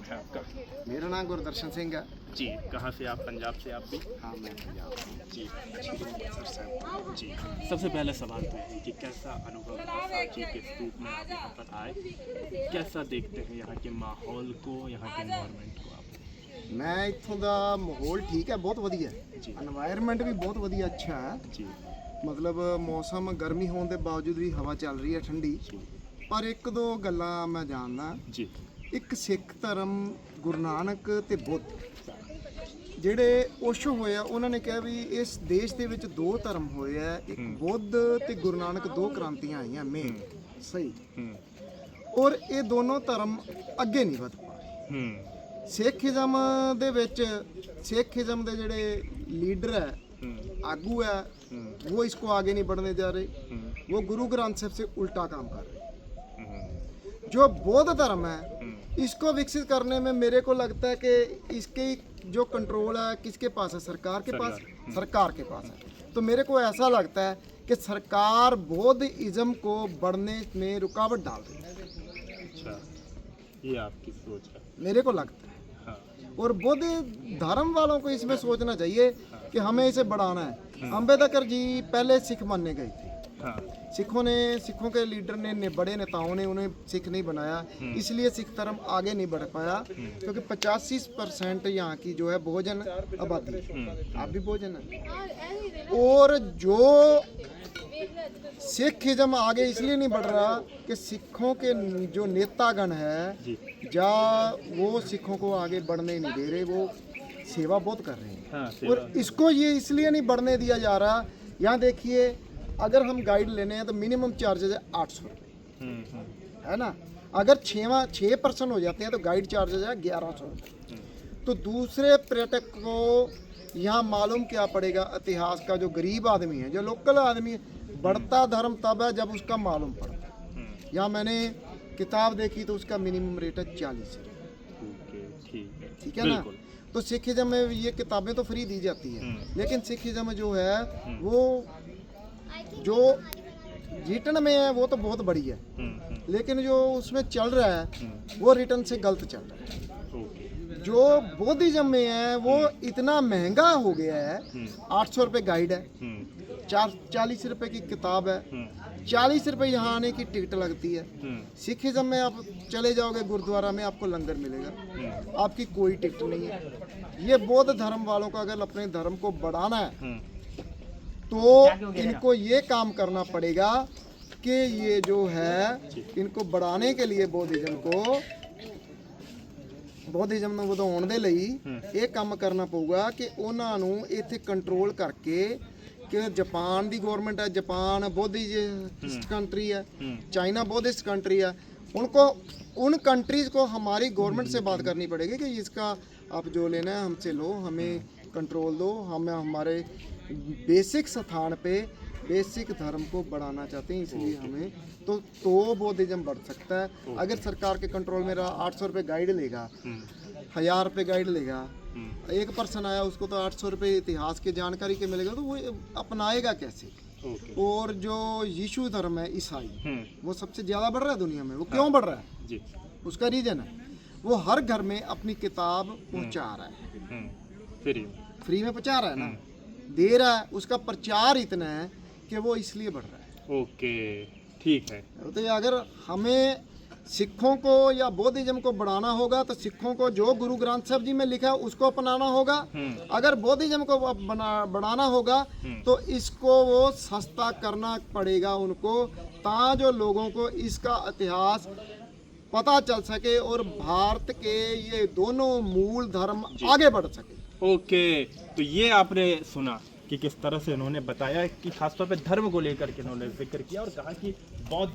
है आपका? मेरा नाम गुरदर्शन सिंह है जी। कहाँ से आप? पंजाब से आप भी? हाँ मैं पंजाब से जी। अमृतसर साहब। जी। सबसे पहले सवाल तो है कि कैसा अनुभव रहा साची के स्तूप में आप यहाँ पर आए? कैसा देखते हैं यहाँ के माहौल को, यहाँ के एनवायरनमेंट को आप? मैं इत्थों ਦਾ ਮਾਹੌਲ ਠੀਕ ਹੈ, ਬਹੁਤ ਵਧੀਆ ਜੀ। এনवायरनमेंट भी बहुत ਵਧੀਆ अच्छा है। जी। ਮਤਲਬ ਮੌਸਮ ਗਰਮੀ ਹੋਣ ਦੇ ਬਾਵਜੂਦ ਵੀ ਹਵਾ ਚੱਲ ਰਹੀ ਹੈ ਠੰਡੀ। जी। ਪਰ ਇੱਕ ਦੋ ਗੱਲਾਂ ਮੈਂ ਜਾਣਦਾ। जी। ਇੱਕ ਸਿੱਖ ਧਰਮ ਗੁਰੂ ਨਾਨਕ ਤੇ ਬੁੱਧ ਜਿਹੜੇ ਓਸ਼ੋ ਹੋਏ ਆ, ਉਹਨਾਂ ਨੇ ਕਿਹਾ ਵੀ ਇਸ ਦੇਸ਼ ਦੇ ਵਿੱਚ ਦੋ ਧਰਮ ਹੋਏ ਆ, ਇੱਕ ਬੁੱਧ ਤੇ ਗੁਰੂ ਨਾਨਕ, ਦੋ ਕ੍ਰਾਂਤੀਆਂ ਆਈਆਂ ਮੇਨ ਸਹੀ। ਔਰ ਇਹ ਦੋਨੋਂ ਧਰਮ ਅੱਗੇ ਨਹੀਂ ਵਧ ਪਾ ਰਹੇ। ਸਿੱਖੀਜ਼ਮ ਦੇ ਵਿੱਚ ਸਿੱਖੀਜ਼ਮ ਦੇ ਜਿਹੜੇ ਲੀਡਰ है आगू है वो इसको आगे नहीं बढ़ने जा रहे, वो गुरु ग्रंथ साहब से उल्टा काम कर रहे। जो बौद्ध धर्म है इसको विकसित करने में मेरे को लगता है कि इसके जो कंट्रोल है किसके पास है? सरकार के पास। सरकार के पास है। तो मेरे को ऐसा लगता है कि सरकार बौद्धिज्म को बढ़ने में रुकावट डाल रही है। अच्छा, ये आपकी सोच है? मेरे को लगता है। और बौद्ध धर्म वालों को इसमें सोचना चाहिए कि हमें इसे बढ़ाना है। अम्बेडकर जी पहले सिख मानने गए थे। सिखों के लीडर ने बड़े नेताओं ने उन्हें सिख नहीं बनाया, इसलिए सिख धर्म आगे नहीं बढ़ पाया, क्योंकि 85% यहाँ की जो है बहुजन आबादी, आप भी बहुजन है। और जो सिखिज्म आगे इसलिए नहीं बढ़ रहा कि सिखों के जो नेतागण है या वो सिखों को आगे बढ़ने नहीं दे रहे, वो सेवा बहुत कर रहे हैं। और इसको ये इसलिए नहीं बढ़ने दिया जा रहा। यहाँ देखिए, अगर हम गाइड लेने हैं तो मिनिमम चार्जेज है 800 रुपये, है ना। अगर 6% हो जाते हैं तो गाइड चार्जेज है 1100 रुपये। तो दूसरे पर्यटक को यहाँ मालूम क्या पड़ेगा इतिहास का? जो गरीब आदमी है, जो लोकल आदमी है, बढ़ता धर्म तब है जब उसका मालूम पड़ता है। यहाँ मैंने किताब देखी तो उसका मिनिमम रेट है 40 रुपये। ठीक है ना। तो सिखिज्म में ये किताबें तो फ्री दी जाती है, लेकिन सिखिज्म जो है वो जो रिटर्न में है वो तो बहुत बड़ी है, लेकिन जो उसमें चल रहा है वो रिटर्न से गलत चल रहा है। जो बौद्धिज्म में है वो इतना महंगा हो गया है। 800 रुपये गाइड है, 40 रुपये की किताब है, 40 रुपये यहाँ आने की टिकट लगती है। सिखिज्म में आप चले जाओगे गुरुद्वारा में आपको लंगर मिलेगा, आपकी कोई टिकट नहीं है। ये बौद्ध धर्म वालों का अगर अपने धर्म को बढ़ाना है तो इनको ये काम करना पड़ेगा कि ये जो है इनको बढ़ाने के लिए ਬੌਧਿਜ਼ਮ ਨੂੰ ਵਧਾਉਣ ਦੇ ਲਈ ਇਹ ਕੰਮ ਕਰਨਾ ਪਊਗਾ ਕਿ ਉਹਨਾਂ ਨੂੰ ਇੱਥੇ ਕੰਟਰੋਲ ਕਰਕੇ कि जापान की गवर्नमेंट है, जापान बौद्धिस्ट कंट्री है, चाइना बौद्धिस्ट कंट्री है, उनको उन कंट्रीज़ को हमारी गवर्नमेंट से बात करनी पड़ेगी कि इसका आप जो लेना है हमसे लो, हमें कंट्रोल दो। हम हमारे बेसिक स्थान पे बेसिक धर्म को बढ़ाना चाहते हैं, इसलिए हमें तो बौद्धिज्म बढ़ सकता है। अगर सरकार के कंट्रोल में रहा, 800 रुपये गाइड लेगा, 1000 रुपये गाइड लेगा, एक पर्सन आया उसको तो 800 रुपये इतिहास की जानकारी के मिलेगा, तो वो अपनाएगा कैसे? और जो यीशु धर्म है ईसाई, वो सबसे ज़्यादा बढ़ रहा है दुनिया में। वो क्यों बढ़ रहा है जी? उसका रीज़न है वो हर घर में अपनी किताब पहुंचा रहा है, फ्री में पहुंचा रहा है ना, दे रहा है। उसका प्रचार इतना है कि वो इसलिए बढ़ रहा है। ओके, ठीक है। तो अगर हमें सिखों को या बौद्धिज्म को बढ़ाना होगा तो सिखों को जो गुरु ग्रंथ साहब जी में लिखा है उसको अपनाना होगा। अगर बौद्धिज्म को बढ़ाना होगा तो इसको वो सस्ता करना पड़ेगा उनको, ताकि लोगों को इसका इतिहास पता चल सके और भारत के ये दोनों मूल धर्म आगे बढ़ सके। ओके, तो ये आपने सुना कि किस तरह से उन्होंने बताया कि खासतौर पे धर्म को लेकर के उन्होंने जिक्र किया और कहा कि बौद्ध